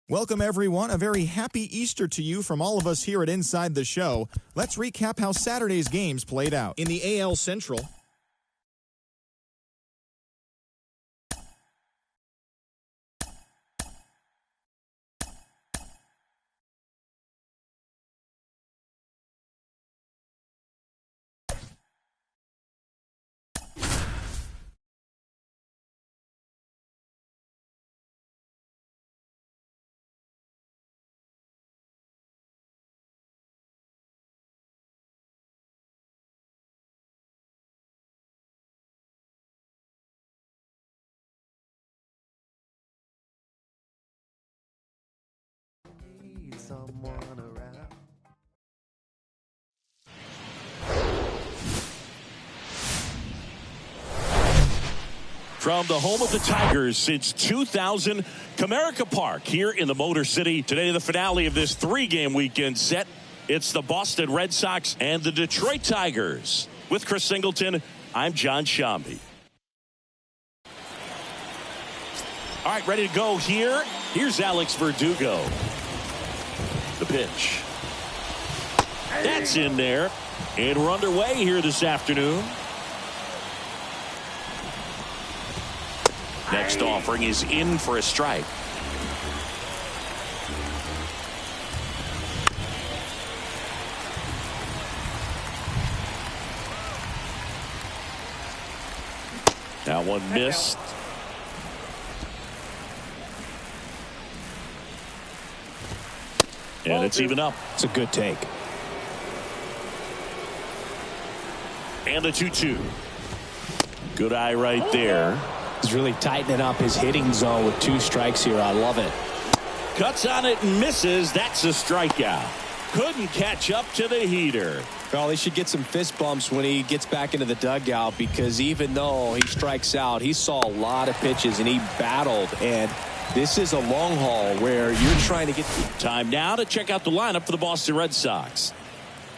Welcome, everyone. A very happy Easter to you from all of us here at Inside the Show. Let's recap how Saturday's games played out. In the AL Central, someone around. From the home of the Tigers since 2000, Comerica Park here in the Motor City. Today, the finale of this three-game weekend set. It's the Boston Red Sox and the Detroit Tigers. With Chris Singleton, I'm John Shambi. All right, ready to go here. Here's Alex Verdugo. The pitch. That's in there. And we're underway here this afternoon. Next offering is in for a strike. That one missed. And it's even up. It's a good take. And the 2-2. Good eye right there. He's really tightening up his hitting zone with 2 strikes here. I love it. Cuts on it and misses. That's a strikeout. Couldn't catch up to the heater. Well, he should get some fist bumps when he gets back into the dugout, because even though he strikes out, he saw a lot of pitches and he battled. And this is a long haul where you're trying to get time now to check out the lineup for the Boston Red Sox.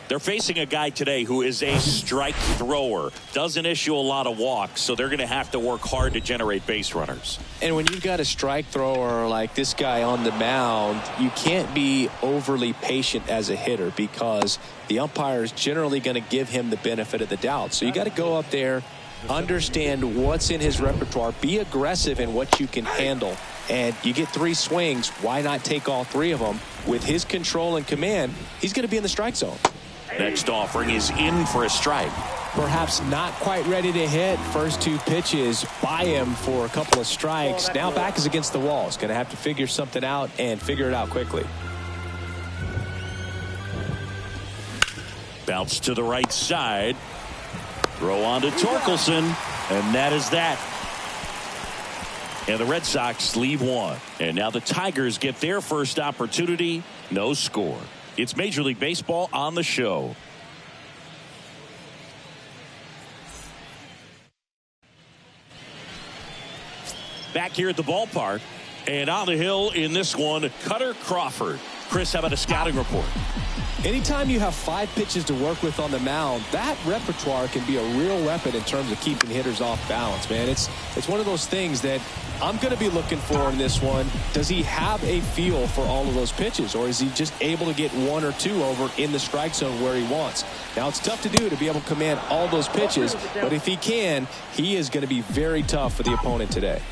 They're facing a guy today who is a strike thrower, doesn't issue a lot of walks, so they're going to have to work hard to generate base runners. And when you've got a strike thrower like this guy on the mound, you can't be overly patient as a hitter, because the umpire is generally going to give him the benefit of the doubt. So you got to go up there, understand what's in his repertoire, be aggressive in what you can handle. And you get 3 swings, why not take all 3 of them? With his control and command, he's going to be in the strike zone. Next offering is in for a strike. Perhaps not quite ready to hit. First 2 pitches by him for a couple of strikes. Now back is against the wall. He's going to have to figure something out and figure it out quickly. Bounce to the right side. Throw on to Torkelson. And that is that. And the Red Sox leave 1. And now the Tigers get their first opportunity. No score. It's Major League Baseball on the show. Back here at the ballpark. And on the hill in this one, Cutter Crawford. Chris, how about a scouting report? Anytime you have 5 pitches to work with on the mound, that repertoire can be a real weapon in terms of keeping hitters off balance, man. It's one of those things that I'm going to be looking for in this one. Does he have a feel for all of those pitches, or is he just able to get 1 or 2 over in the strike zone where he wants? Now, it's tough to do, to be able to command all those pitches, but if he can, he is going to be very tough for the opponent today.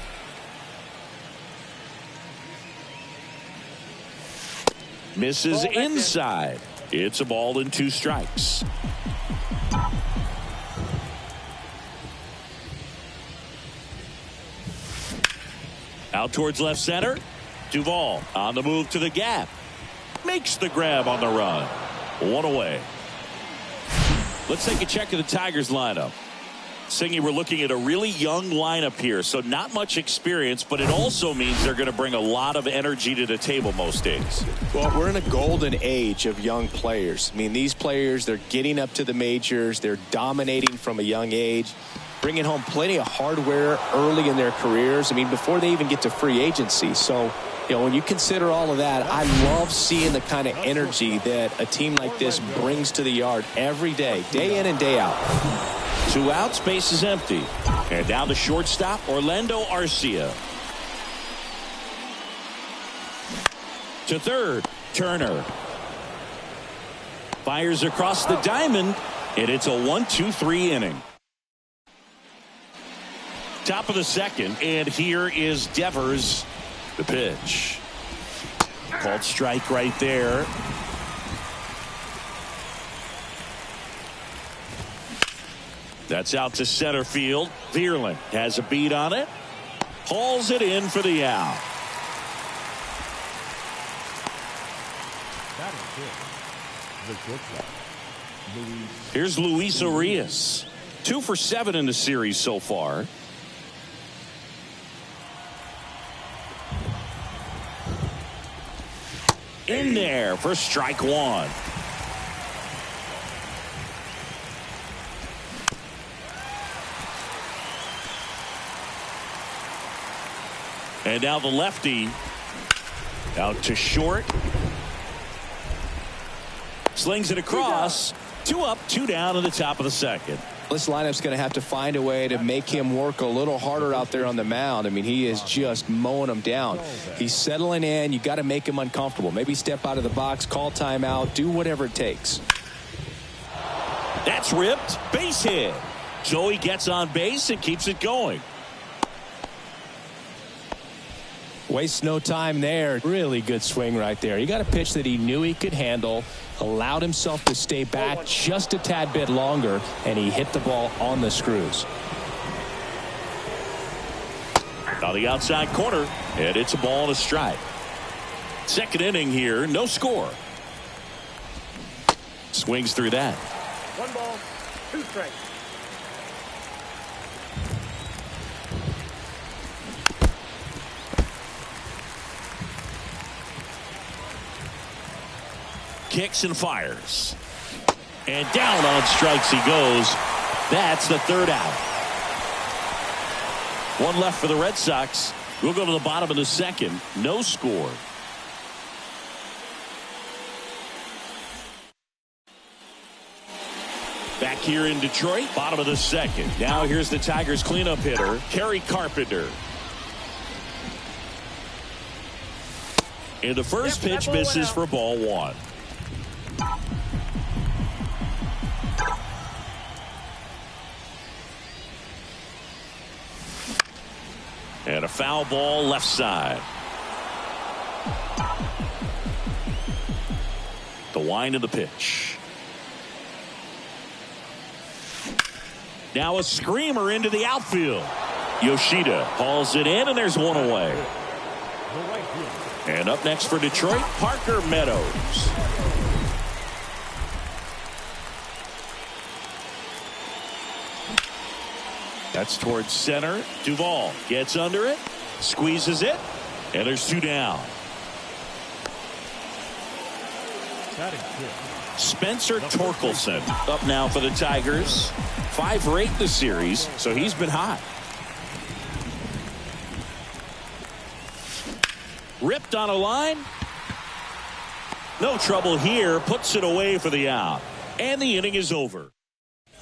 Misses inside. It's a ball and 2 strikes. Out towards left center. Duvall on the move to the gap. Makes the grab on the run. 1 away. Let's take a check of the Tigers lineup. Singy, we're looking at a really young lineup here, so not much experience, but it also means they're going to bring a lot of energy to the table most days. Well, we're in a golden age of young players. I mean, these players, they're getting up to the majors. They're dominating from a young age, bringing home plenty of hardware early in their careers. I mean, before they even get to free agency. So, you know, when you consider all of that, I love seeing the kind of energy that a team like this brings to the yard every day in and day out. 2 outs, base is empty. And now the shortstop, Orlando Arcia. To third, Turner. Fires across the diamond, and it's a 1-2-3 inning. Top of the second, and here is Devers. The pitch. Called strike right there. That's out to center field. Vierling has a beat on it. Hauls it in for the out. Here's Luis Urias. 2 for 7 in the series so far. In there for strike 1. And now the lefty out to short. Slings it across. 2 up, 2 down in the top of the second. This lineup's going to have to find a way to make him work a little harder out there on the mound. I mean, he is just mowing them down. He's settling in. You got to make him uncomfortable. Maybe step out of the box, call timeout, do whatever it takes. That's ripped. Base hit. Joey gets on base and keeps it going. Wastes no time there. Really good swing right there. He got a pitch that he knew he could handle, allowed himself to stay back just a tad bit longer, and he hit the ball on the screws. On the outside corner, and it's a ball and a strike. Second inning here, no score. Swings through that. 1 ball, 2 strikes. Kicks and fires. And down on strikes he goes. That's the 3rd out. 1 left for the Red Sox. We'll go to the bottom of the second. No score. Back here in Detroit, bottom of the second. Now here's the Tigers cleanup hitter, Kerry Carpenter. And the first pitch misses for ball 1. And a foul ball left side. The wind of the pitch. Now a screamer into the outfield. Yoshida hauls it in, and there's 1 away. And up next for Detroit, Parker Meadows. That's towards center. Duvall gets under it, squeezes it, and there's 2 down. Spencer Torkelson up now for the Tigers. 5 for 8 this series, so he's been hot. Ripped on a line. No trouble here. Puts it away for the out. And the inning is over.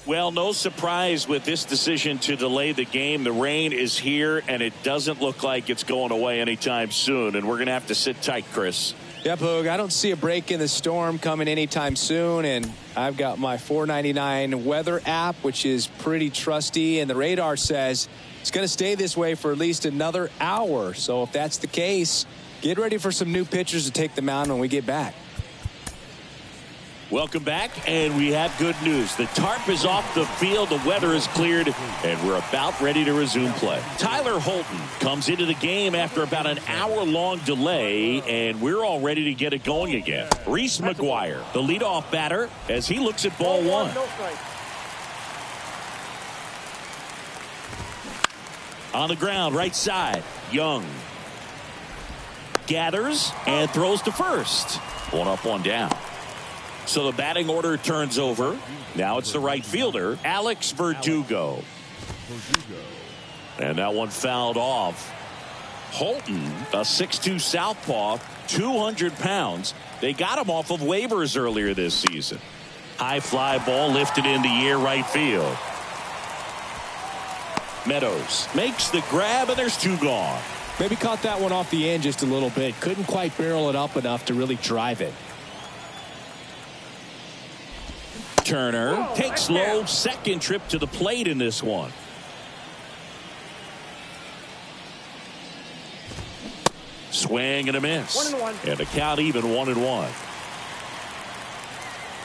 Well, no surprise with this decision to delay the game. The rain is here, and it doesn't look like it's going away anytime soon. And we're going to have to sit tight, Chris. Yep, Hoog, I don't see a break in the storm coming anytime soon. And I've got my $4.99 weather app, which is pretty trusty. And the radar says it's going to stay this way for at least another hour. So if that's the case, get ready for some new pitchers to take the mound when we get back. Welcome back, and we have good news. The tarp is off the field, the weather is cleared, and we're about ready to resume play. Tyler Holton comes into the game after about an hour-long delay, and we're all ready to get it going again. Reese McGuire, the leadoff batter, as he looks at ball 1. On the ground, right side, Young gathers and throws to first. 1 up, 1 down. So the batting order turns over. Now it's the right fielder, Alex Verdugo. And that one fouled off. Holton, a 6'2 southpaw, 200 pounds. They got him off of waivers earlier this season. High fly ball lifted in the air right field. Meadows makes the grab, and there's 2 gone. Maybe caught that one off the end just a little bit. Couldn't quite barrel it up enough to really drive it. Turner takes low, second trip to the plate in this one. Swing and a miss. 1-1. And the count even 1-1.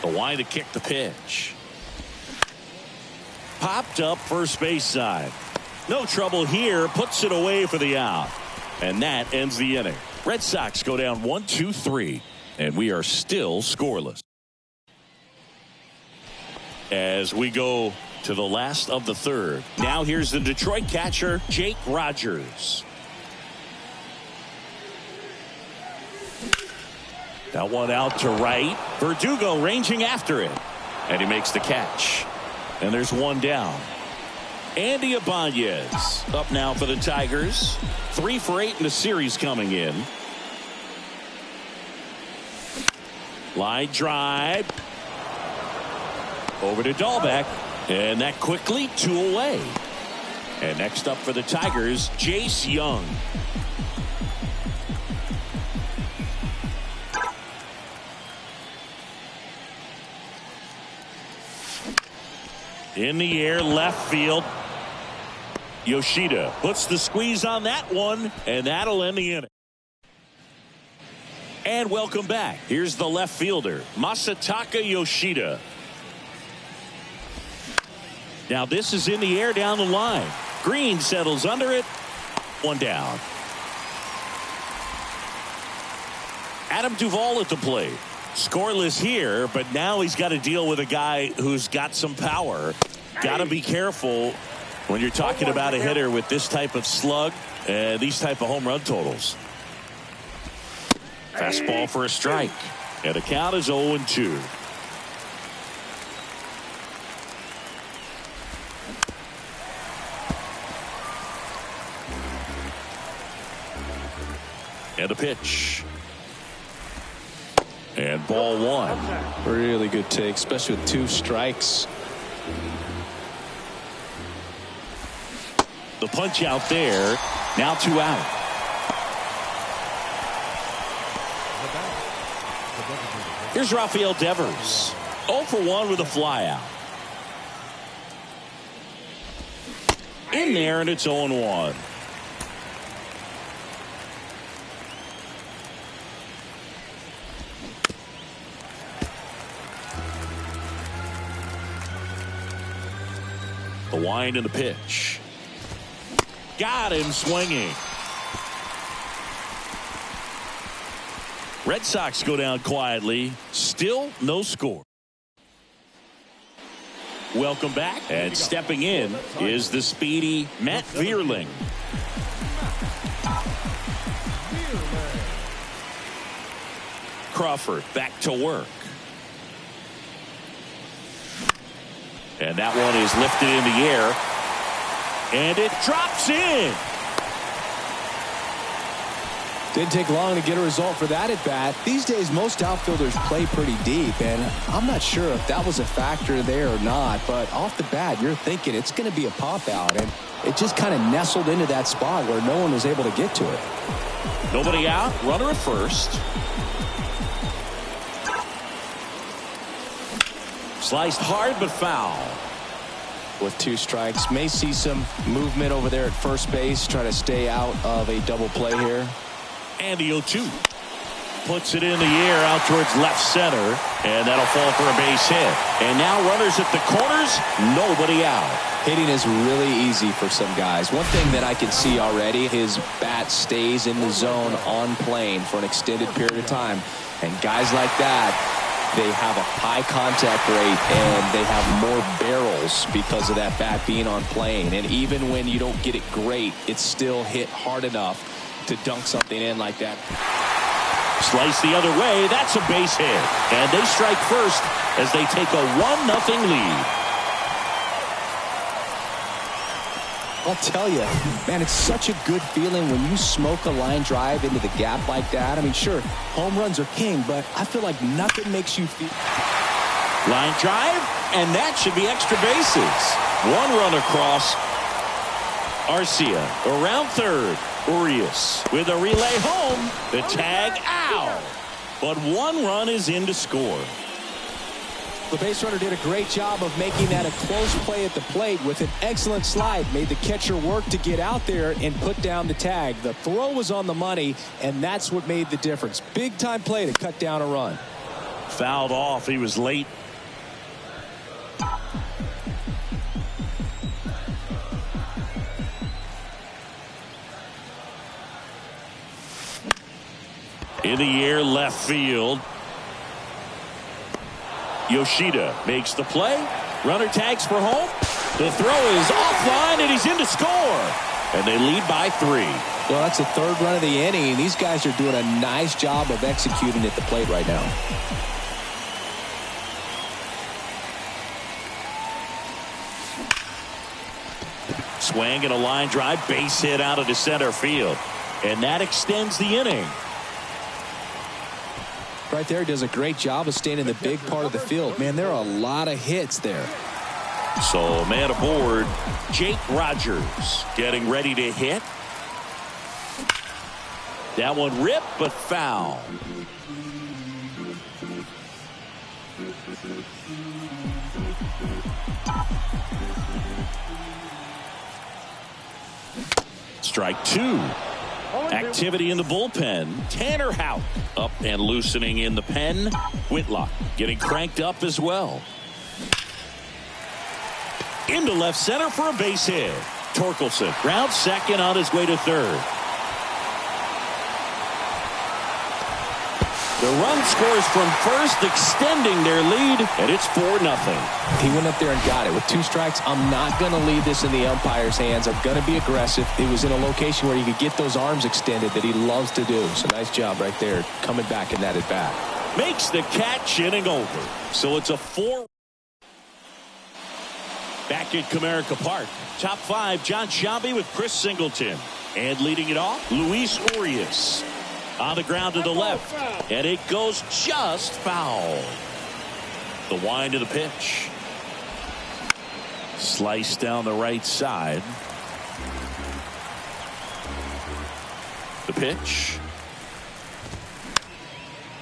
The wind to kick the pitch. Popped up first base side. No trouble here. Puts it away for the out. And that ends the inning. Red Sox go down 1-2-3. And we are still scoreless. As we go to the last of the third. Now here's the Detroit catcher, Jake Rogers. That one out to right. Verdugo ranging after it. And he makes the catch. And there's 1 down. Andy Ibanez up now for the Tigers. 3 for 8 in the series coming in. Line drive. Over to Dahlbeck. And that quickly 2 away. And next up for the Tigers, Jace Young. In the air, left field. Yoshida puts the squeeze on that one, and that'll end the inning. And welcome back. Here's the left fielder, Masataka Yoshida. Now this is in the air down the line. Green settles under it. 1 down. Adam Duvall at the plate. Scoreless here, but now he's got to deal with a guy who's got some power. Got to be careful when you're talking about a hitter with this type of slug and these type of home run totals. Fastball for a strike. And the count is 0-2. And a pitch. And ball 1. Really good take, especially with 2 strikes. The punch out there. Now 2 out. Here's Rafael Devers. 0 for 1 with a flyout. In there, and it's 0-1. The wind and the pitch. Got him swinging. Red Sox go down quietly. Still no score. Welcome back. And stepping in is the speedy Matt Vierling. Crawford back to work. And that one is lifted in the air. And it drops in. Didn't take long to get a result for that at bat. These days, most outfielders play pretty deep, and I'm not sure if that was a factor there or not, but off the bat, you're thinking it's going to be a pop out, and it just kind of nestled into that spot where no one was able to get to it. Nobody out, runner at first. Sliced hard but foul. With 2 strikes, may see some movement over there at first base, try to stay out of a double play here. And the 0-2 puts it in the air out towards left center, and that'll fall for a base hit. And now runners at the corners, nobody out. Hitting is really easy for some guys. One thing that I can see already, his bat stays in the zone on plane for an extended period of time. And guys like that, they have a high contact rate and they have more barrels because of that bat being on plane. And even when you don't get it great, it's still hit hard enough to dunk something in like that. Slice the other way. That's a base hit. And they strike first as they take a 1-0 lead. I'll tell you, man, it's such a good feeling when you smoke a line drive into the gap like that. I mean, sure, home runs are king, but I feel like nothing makes you feel. Line drive, and that should be extra bases. 1 run across. Arcia around third. Urias with a relay home. The tag out. But one run is in to score. The base runner did a great job of making that a close play at the plate with an excellent slide. Made the catcher work to get out there and put down the tag. The throw was on the money, and that's what made the difference. Big time play to cut down a run. Fouled off. He was late. In the air, left field. Yoshida makes the play. Runner tags for home. The throw is offline, and he's in to score. And they lead by 3. Well, that's the third run of the inning. These guys are doing a nice job of executing at the plate right now. Swing and a line drive. Base hit out of the center field. And that extends the inning. Right there, does a great job of staying in the big part of the field. Man, there are a lot of hits there. So, man aboard, Jake Rogers getting ready to hit. That one ripped, but foul. Strike 2. Activity in the bullpen. Tanner Houck up and loosening in the pen. Whitlock getting cranked up as well. Into left center for a base hit. Torkelson ground second on his way to third. The run scores from first, extending their lead, and it's 4-0. He went up there and got it. With 2 strikes, I'm not going to leave this in the umpire's hands. I'm going to be aggressive. It was in a location where he could get those arms extended that he loves to do. So nice job right there, coming back in that at bat. Makes the catch, inning over. So it's a 4. Back at Comerica Park. Top 5, John Sciambi with Chris Singleton. And leading it off, Luis Urias. On the ground to the left, and it goes just foul. The wind of the pitch. Slice down the right side. The pitch.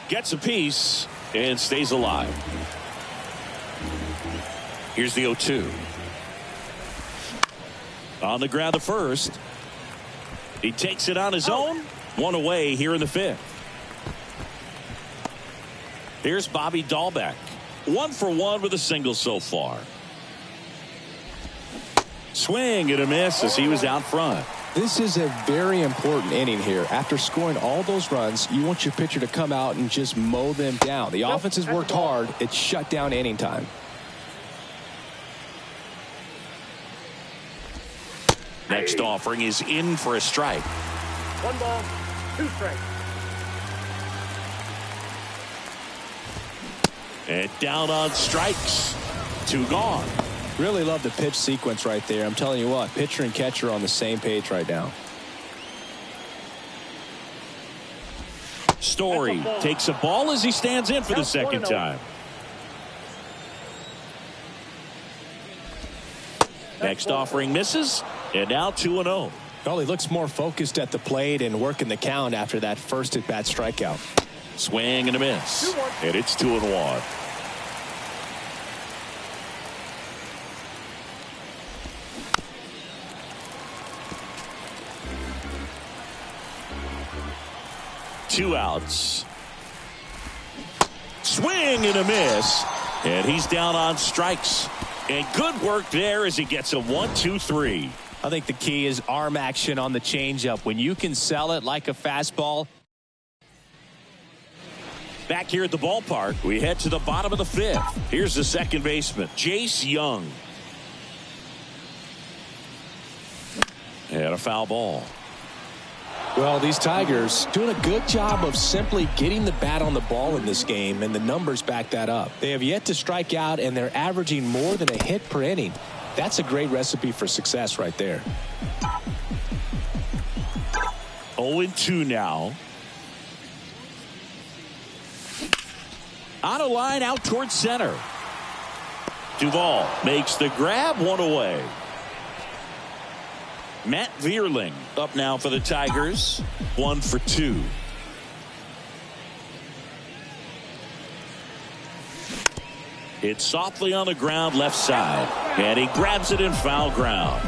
Gets a piece and stays alive. Here's the 0-2. On the ground to first. He takes it on his own. 1 away here in the 5th. Here's Bobby Dahlbeck. 1 for 1 with a single so far. Swing and a miss as he was out front. This is a very important inning here. After scoring all those runs, you want your pitcher to come out and just mow them down. The offense has worked hard. It's shut down inning time. Next offering is in for a strike. 1 ball, 2 strikes. And down on strikes. 2 gone. Really love the pitch sequence right there. I'm telling you what, pitcher and catcher are on the same page right now. Story takes a ball as he stands in for the second time. Next offering misses, and now 2-0. Well, he looks more focused at the plate and working the count after that first at-bat strikeout. Swing and a miss, and it's 2-1. Two outs. Swing and a miss, and he's down on strikes. And good work there as he gets a 1-2-3. I think the key is arm action on the changeup. When you can sell it like a fastball. Back here at the ballpark, we head to the bottom of the 5th. Here's the second baseman, Jace Young. And a foul ball. Well, these Tigers doing a good job of simply getting the bat on the ball in this game, and the numbers back that up. They have yet to strike out, and they're averaging more than a hit per inning. That's a great recipe for success right there. 0-2 now. On a line out towards center. Duvall makes the grab, 1 away. Matt Vierling up now for the Tigers. 1 for 2. It's softly on the ground left side. And he grabs it in foul ground.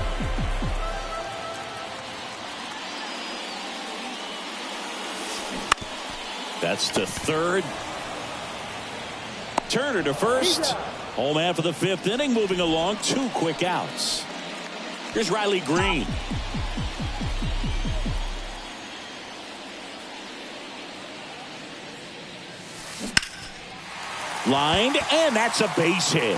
That's to third. Turner to first. Home man for the 5th inning, moving along. 2 quick outs. Here's Riley Green. Lined, and that's a base hit.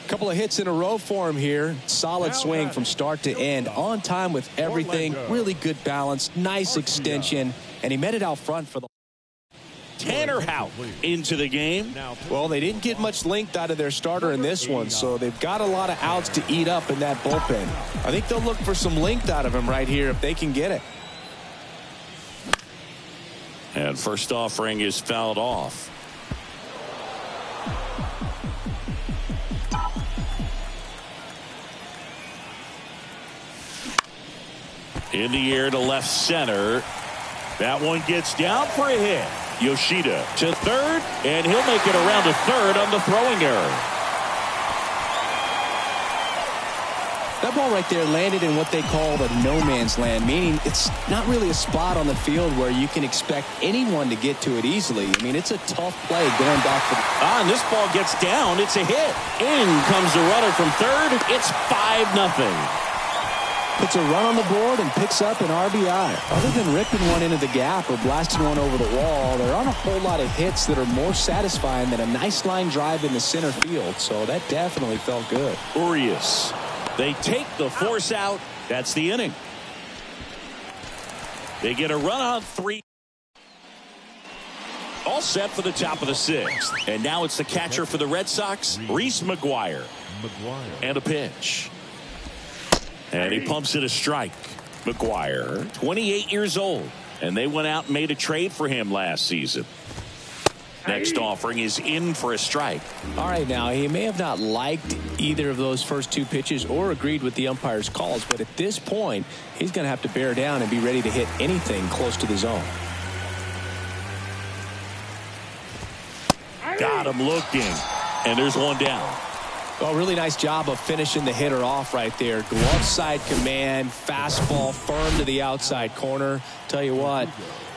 Couple of hits in a row for him here. Solid swing from start to end. On time with everything. Really good balance. Nice extension. And he met it out front for the Tanner Houck into the game. Well, they didn't get much length out of their starter in this one, so they've got a lot of outs to eat up in that bullpen. I think they'll look for some length out of him right here if they can get it. And first offering is fouled off. In the air to left center. That one gets down for a hit. Yoshida to third, and he'll make it around to third on the throwing error. That ball right there landed in what they call the no man's land, meaning it's not really a spot on the field where you can expect anyone to get to it easily. I mean, it's a tough play going back for and this ball gets down. It's a hit. In comes the runner from third. It's 5-0. Puts a run on the board and picks up an RBI. Other than ripping one into the gap or blasting one over the wall, there aren't a whole lot of hits that are more satisfying than a nice line drive in the center field. So that definitely felt good. Urias. They take the force out. That's the inning. They get a run on 3. All set for the top of the 6th. And now it's the catcher for the Red Sox, Reese McGuire. And a pitch. And he pumps it a strike. McGuire, 28 years old. And they went out and made a trade for him last season. Next offering is in for a strike. All right, now, he may have not liked either of those first 2 pitches or agreed with the umpire's calls, but at this point, he's going to have to bear down and be ready to hit anything close to the zone. Got him looking. And there's one down. Well, really nice job of finishing the hitter off right there. Glove side command, fastball firm to the outside corner. Tell you what,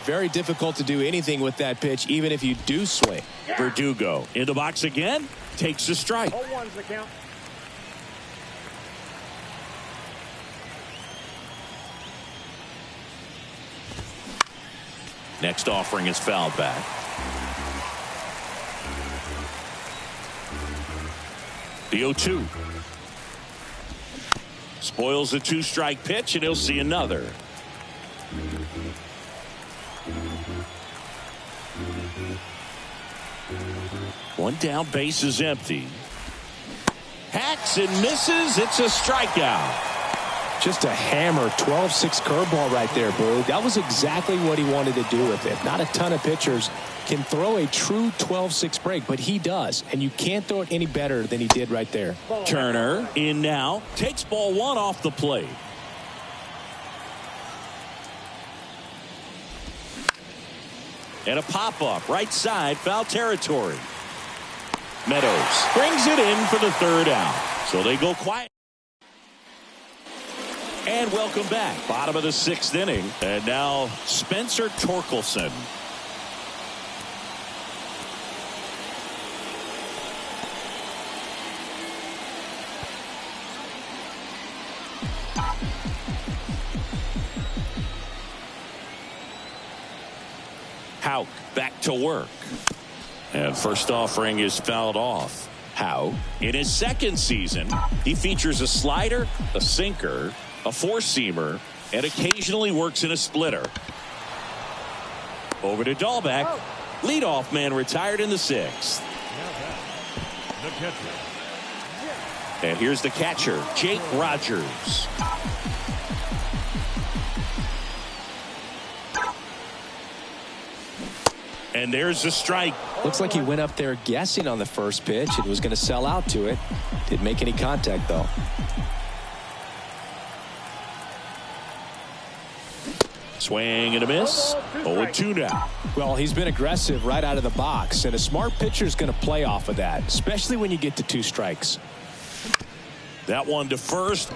very difficult to do anything with that pitch, even if you do swing. Verdugo in the box again, takes a strike. 0-1's the count. Next offering is fouled back. The 0-2. Spoils a 2-strike pitch, and he'll see another. One down, base is empty. Hacks and misses. It's a strikeout. Just a hammer 12-6 curveball right there, Boo. That was exactly what he wanted to do with it. Not a ton of pitchers can throw a true 12-6 break, but he does, and you can't throw it any better than he did right there. Turner in now, takes ball 1 off the plate. And a pop-up right side, foul territory. Meadows brings it in for the 3rd out. So they go quiet. And welcome back. Bottom of the 6th inning. And now Spencer Torkelson. Houck back to work. And first offering is fouled off. Houck, in his 2nd season, he features a slider, a sinker, a 4-seamer, and occasionally works in a splitter. Over to Dahlbeck. Leadoff man retired in the 6th. And here's the catcher, Jake Rogers. And there's the strike. Looks like he went up there guessing on the first pitch and was going to sell out to it. Didn't make any contact, though. Swing and a miss. 0-2 now. Well, he's been aggressive right out of the box, and a smart pitcher is going to play off of that, especially when you get to 2 strikes. That one to first.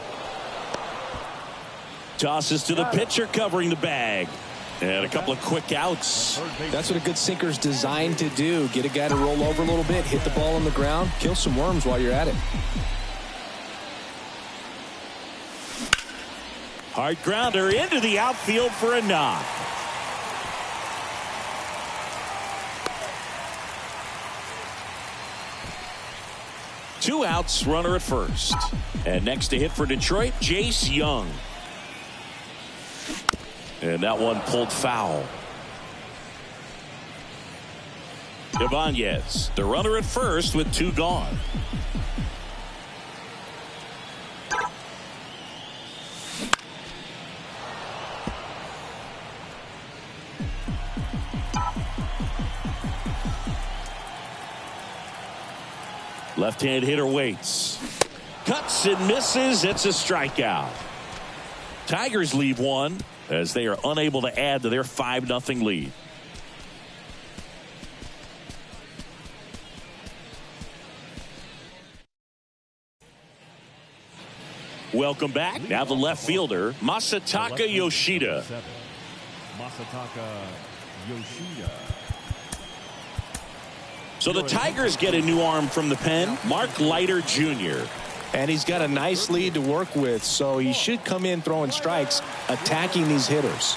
Tosses to the pitcher covering the bag. And a couple of quick outs. That's what a good sinker's designed to do. Get a guy to roll over a little bit, hit the ball on the ground, kill some worms while you're at it. Hard grounder into the outfield for a knock. Two outs, runner at first. And next to hit for Detroit, Jace Young. And that one pulled foul. Ibanez, the runner at first with 2 gone. Left-hand hitter waits. Cuts and misses. It's a strikeout. Tigers leave one as they are unable to add to their 5-0 lead. Welcome back. Now the left fielder, Masataka Yoshida. Masataka Yoshida. So the Tigers get a new arm from the pen, Mark Leiter Jr. And he's got a nice lead to work with, so he should come in throwing strikes, attacking these hitters.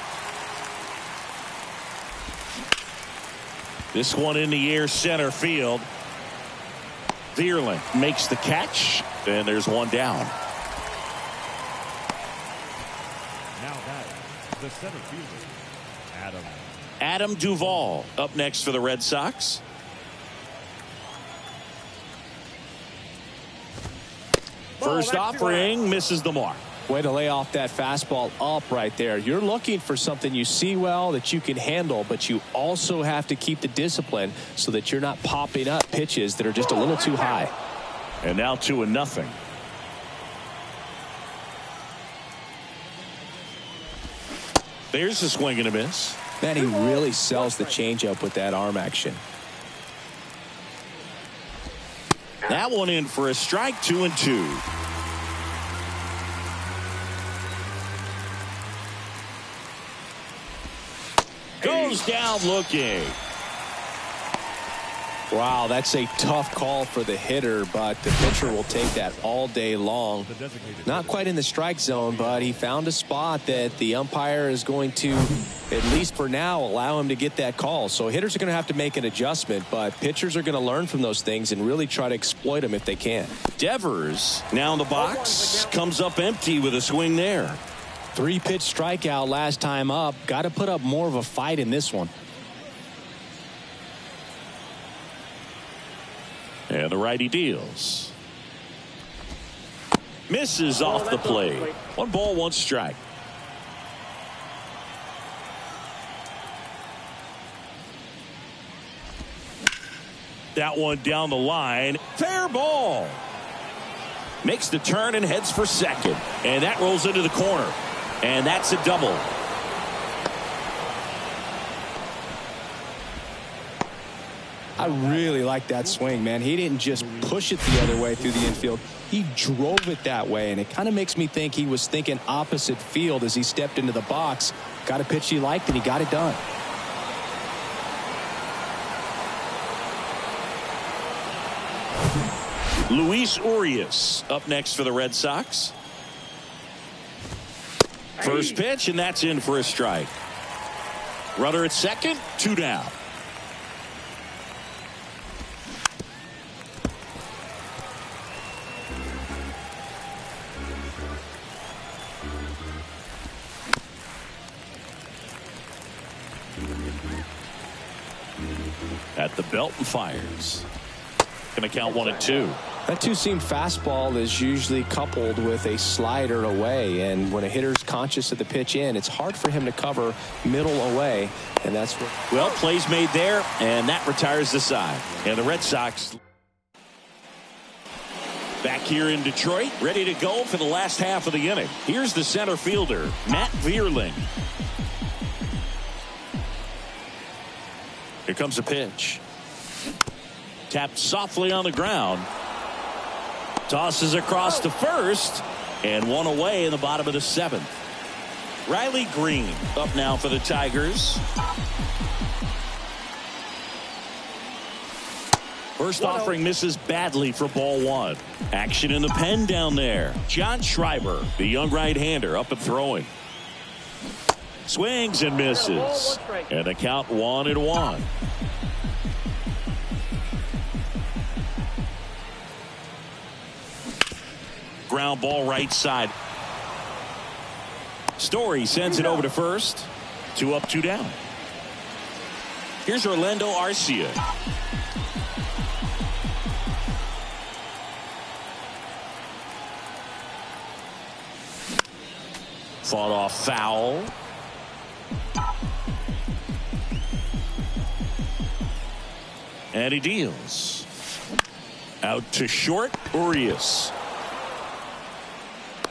This one in the air, center field. Vierling makes the catch, and there's one down. Now that the center fielder, Adam Duvall up next for the Red Sox. First offering misses the mark. Way to lay off that fastball up right there. You're looking for something you see well that you can handle, but you also have to keep the discipline so that you're not popping up pitches that are just a little too high. And now 2-0. There's a swing and a miss. Man, he really sells the changeup with that arm action. That one in for a strike, 2-2. Goes down looking. Wow, that's a tough call for the hitter, but the pitcher will take that all day long. Not quite in the strike zone, but he found a spot that the umpire is going to, at least for now, allow him to get that call. So hitters are going to have to make an adjustment, but pitchers are going to learn from those things and really try to exploit them if they can. Devers now in the box, comes up empty with a swing there. 3-pitch strikeout last time up. Got to put up more of a fight in this one. And the righty deals. Misses off the plate. 1 ball, 1 strike. That one down the line. Fair ball. Makes the turn and heads for second. And that rolls into the corner. And that's a double. I really like that swing, man. He didn't just push it the other way through the infield. He drove it that way, and it kind of makes me think he was thinking opposite field as he stepped into the box. Got a pitch he liked, and he got it done. Luis Urias up next for the Red Sox. First pitch, and that's in for a strike. Runner at second, 2 down. At the belt and fires. Going to count 1-2. That two-seam fastball is usually coupled with a slider away, and when a hitter's conscious of the pitch in, it's hard for him to cover middle away, and that's what. Well, plays made there, and that retires the side. And the Red Sox back here in Detroit, ready to go for the last half of the inning. Here's the center fielder, Matt Vierling. Here comes the pitch. Tapped softly on the ground. Tosses across to first, and one away in the bottom of the 7th. Riley Green up now for the Tigers. First offering misses badly for ball 1. Action in the pen down there. John Schreiber, the young right-hander, up and throwing. Swings and misses. And the count 1-1. Ground ball right side. Story sends it over to first. 2 up, 2 down. Here's Orlando Arcia. Fought off foul. And he deals. Out to short, Urias.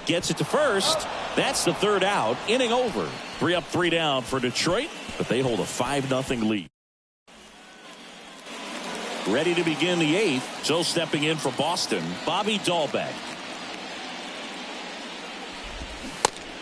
Gets it to first. That's the 3rd out. Inning over. 3 up, 3 down for Detroit, but they hold a 5-0 lead. Ready to begin the 8th. So stepping in for Boston, Bobby Dahlbeck.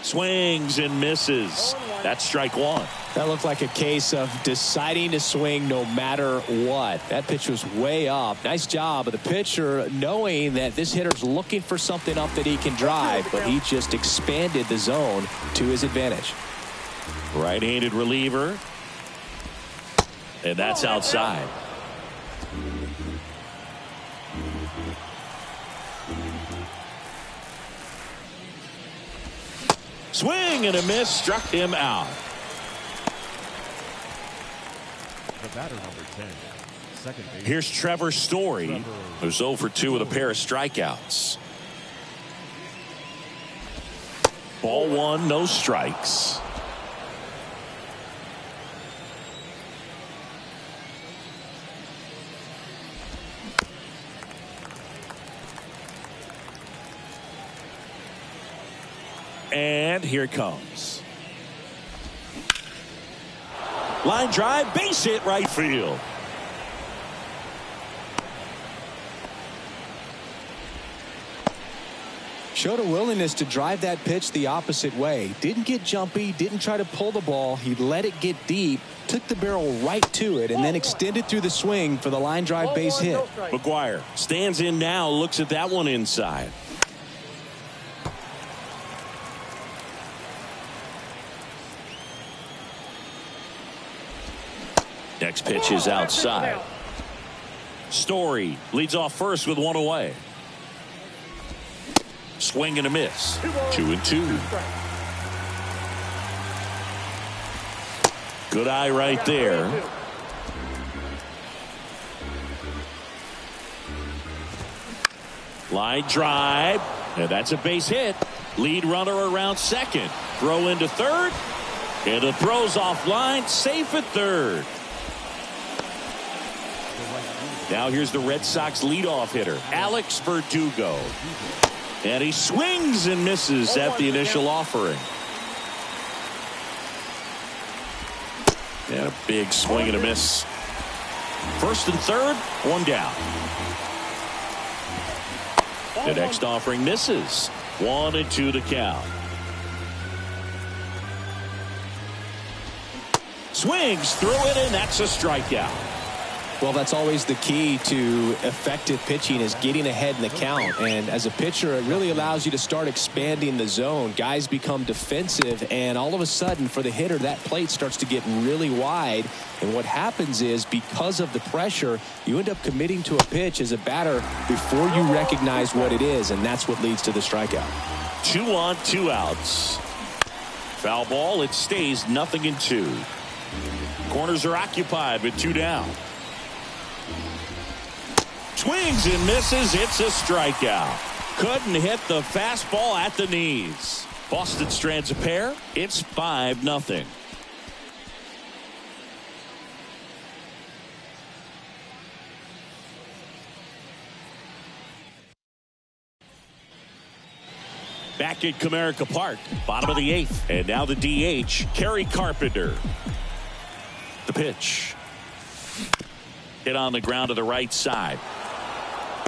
Swings and misses. That's strike 1. That looked like a case of deciding to swing no matter what. That pitch was way up. Nice job of the pitcher knowing that this hitter's looking for something up that he can drive, but he just expanded the zone to his advantage. Right-handed reliever. And that's outside. Swing and a miss, struck him out. The batter, number 10, second base. Here's Trevor Story, who's 0 for 2 with a pair of strikeouts. Ball 1, no strikes. And here it comes. Line drive, base hit, right field. Showed a willingness to drive that pitch the opposite way. Didn't get jumpy, didn't try to pull the ball. He let it get deep, took the barrel right to it, and then extended through the swing for the line drive base hit. McGuire stands in now, looks at that one inside. Next pitch is outside. Story leads off first with 1 away. Swing and a miss. 2-2. Good eye right there. Line drive, and that's a base hit. Lead runner around second. Throw into third, and the throw's offline, safe at third. Now here's the Red Sox leadoff hitter, Alex Verdugo. And he swings and misses at the initial offering. And a big swing and a miss. First and third, 1 down. The next offering misses. 1-2 the count. Swings through it, and that's a strikeout. Well, that's always the key to effective pitching, is getting ahead in the count. And as a pitcher, it really allows you to start expanding the zone. Guys become defensive, and all of a sudden, for the hitter, that plate starts to get really wide. And what happens is, because of the pressure, you end up committing to a pitch as a batter before you recognize what it is, and that's what leads to the strikeout. 2 on, 2 outs. Foul ball, it stays 0-2. Corners are occupied with 2 down. Swings and misses. It's a strikeout. Couldn't hit the fastball at the knees. Boston strands a pair. It's 5-0. Back at Comerica Park, bottom of the 8th. And now the DH, Kerry Carpenter. The pitch. Hit on the ground to the right side.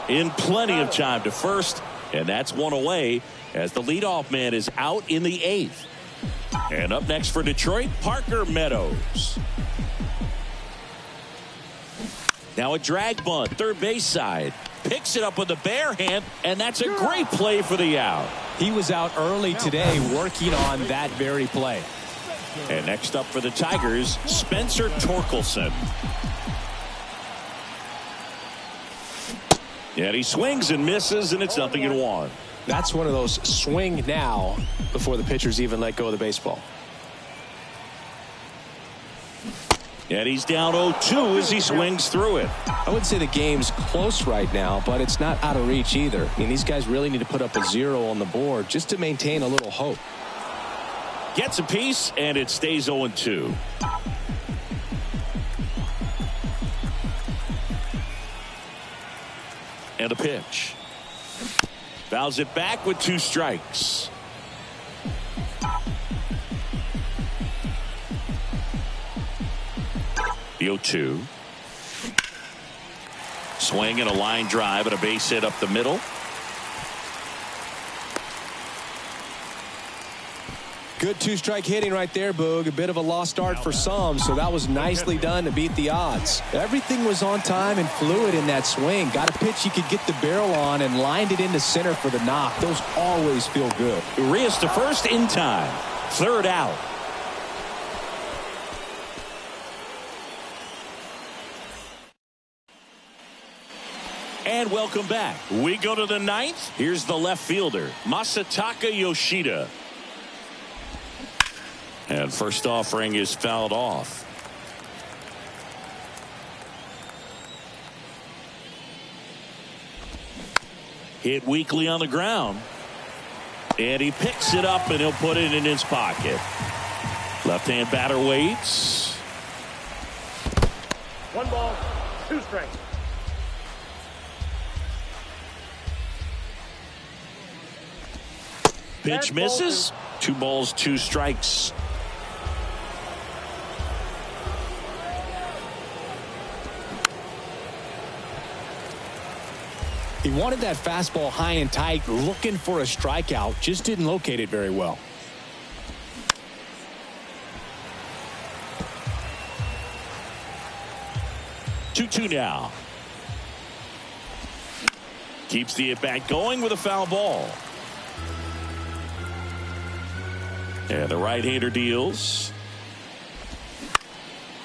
In plenty of time to first. And that's one away as the leadoff man is out in the 8th. And up next for Detroit, Parker Meadows. Now a drag bunt, third base side. Picks it up with the bare hand, and that's a great play for the out. He was out early today working on that very play. And next up for the Tigers, Spencer Torkelson. And he swings and misses, and it's 0-1. That's one of those swing now before the pitchers even let go of the baseball. And he's down 0-2 as he swings through it. I wouldn't say the game's close right now, but it's not out of reach either. I mean, these guys really need to put up a 0 on the board just to maintain a little hope. Gets a piece, and it stays 0-2. And a pitch. Fouls it back with 2 strikes. The 0-2. Swing and a line drive and a base hit up the middle. Good 2-strike hitting right there, Boog. A bit of a lost start for some, so that was nicely done to beat the odds. Everything was on time and fluid in that swing. Got a pitch you could get the barrel on and lined it into center for the knock. Those always feel good. Urias to first in time. Third out. And welcome back. We go to the 9th. Here's the left fielder, Masataka Yoshida. And first offering is fouled off. Hit weakly on the ground. And he picks it up and he'll put it in his pocket. Left-hand batter waits. 1 ball, 2 strikes. Pitch misses. 2 balls, 2 strikes. He wanted that fastball high and tight, looking for a strikeout. Just didn't locate it very well. Two now. Keeps the at-bat going with a foul ball. And the right-hander deals.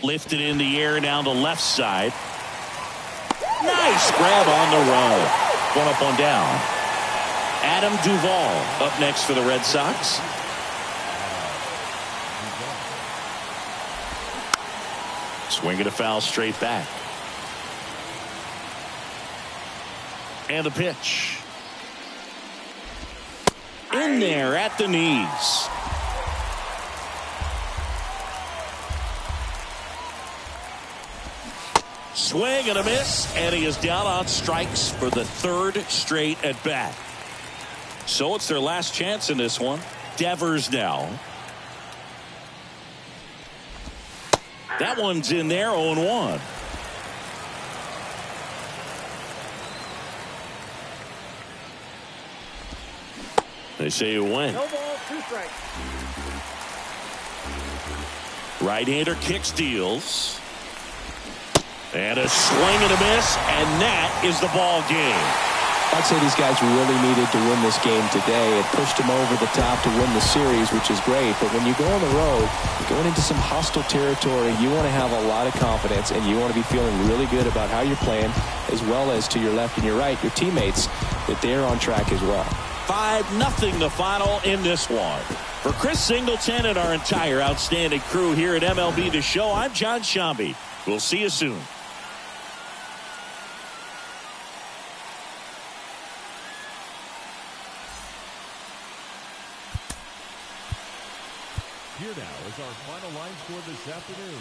Lifted in the air down the left side. Nice grab on the run. 1 up, 1 down. Adam Duvall up next for the Red Sox. Swinging a foul straight back. And the pitch. In there at the knees. Swing and a miss, and he is down on strikes for the 3rd straight at bat. So it's their last chance in this one. Devers now. That one's in there, 0-1. They say you win. No ball, 2 strikes. Right-hander kicks, deals. And a swing and a miss, and that is the ball game. I'd say these guys really needed to win this game today. It pushed them over the top to win the series, which is great. But when you go on the road, going into some hostile territory, you want to have a lot of confidence, and you want to be feeling really good about how you're playing, as well as to your left and your right, your teammates, that they're on track as well. 5-0 the final in this one. For Chris Singleton and our entire outstanding crew here at MLB The Show, I'm John Shambi. We'll see you soon. Here now is our final line score this afternoon.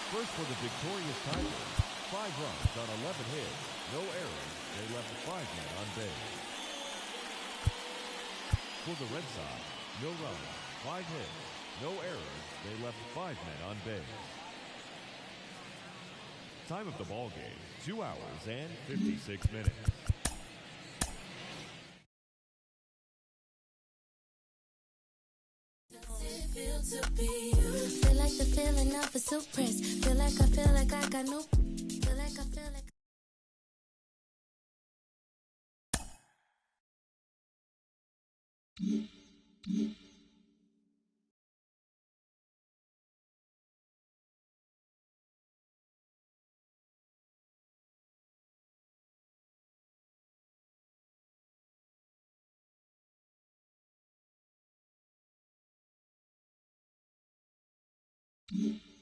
First for the victorious Tigers, 5 runs on 11 hits, no errors. They left 5 men on base. For the Red Sox, no runs, 5 hits, no errors. They left 5 men on base. Time of the ball game, 2 hours and 56 minutes. Feel like the feeling of a suppress. Feel like I got no. Feel like. Mm-hmm.